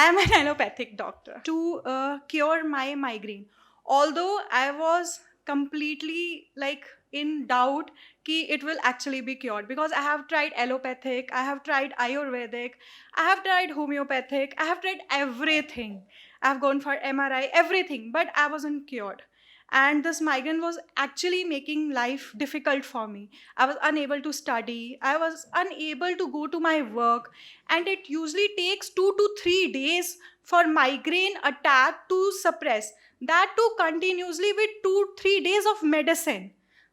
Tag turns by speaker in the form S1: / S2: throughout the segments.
S1: I am an allopathic doctor to cure my migraine. Although I was completely like in doubt कि it will actually be cured, because I have tried allopathic, I have tried Ayurvedic, I have tried homeopathic, I have tried everything. I have gone for MRI, everything, but I wasn't cured. And this migraine was actually making life difficult for me. I was unable to study, I was unable to go to my work, and it usually takes 2 to 3 days for migraine attack to suppress. That too continuously with 2 3 days of medicine.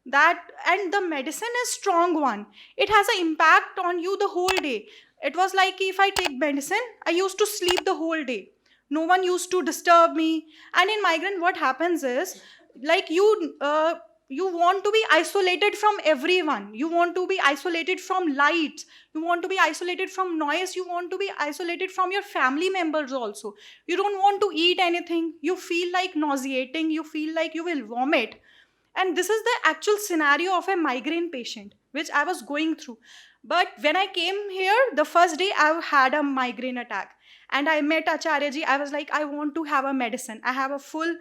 S1: That, and the medicine is strong one. It has an impact on you the whole day. It was like if I take medicine, I used to sleep the whole day. No one used to disturb me. And in migraine, what happens is, like you want to be isolated from everyone. You want to be isolated from lights. You want to be isolated from noise. You want to be isolated from your family members also. You don't want to eat anything. You feel like nauseating. You feel like you will vomit. And this is the actual scenario of a migraine patient, which I was going through. But when I came here, the first day I had a migraine attack. And I met Acharya ji. I was like, I want to have a medicine. I have a full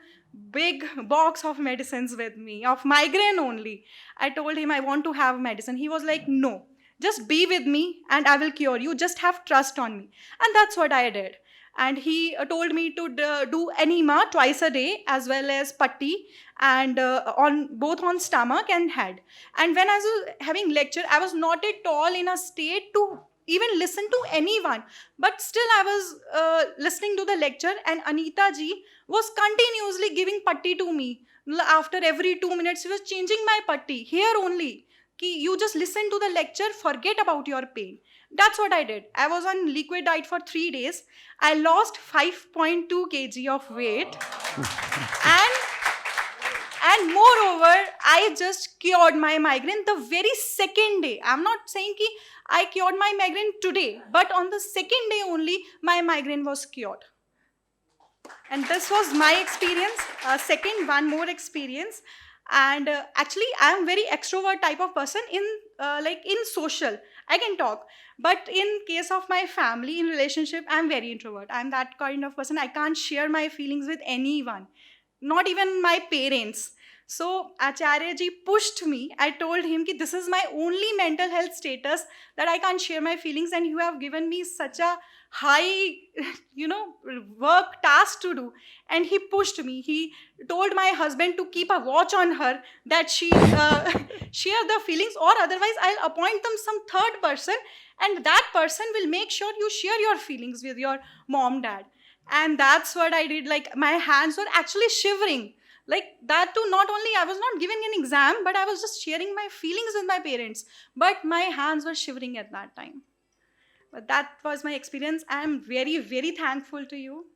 S1: big box of medicines with me, of migraine only. I told him I want to have medicine. He was like, no, just be with me and I will cure you. Just have trust on me. And that's what I did. And he told me to do enema twice a day, as well as patti, and on both on stomach and head. And when I was having lecture, I was not at all in a state to even listen to anyone. But still I was listening to the lecture, and Anita ji was continuously giving patti to me. After every 2 minutes, she was changing my patti. Here only, ki you just listen to the lecture, forget about your pain. That's what I did. I was on liquid diet for 3 days. I lost 5.2 kg of weight. and moreover, I just cured my migraine the very second day. I'm not saying ki I cured my migraine today, but on the second day only, my migraine was cured. And this was my experience. Second, one more experience. And actually, I am very extrovert type of person in social. I can talk. But in case of my family, in relationship, I am very introvert. I am that kind of person. I can't share my feelings with anyone, not even my parents. So Acharya ji pushed me. I told him that this is my only mental health status, that I can't share my feelings, and you have given me such a high, work task to do. And he pushed me. He told my husband to keep a watch on her, that she share the feelings, or otherwise I'll appoint them some third person, and that person will make sure you share your feelings with your mom, dad. And that's what I did. Like, my hands were actually shivering. Like that too, not only I was not giving an exam, but I was just sharing my feelings with my parents. But my hands were shivering at that time. But that was my experience. I am very, very thankful to you.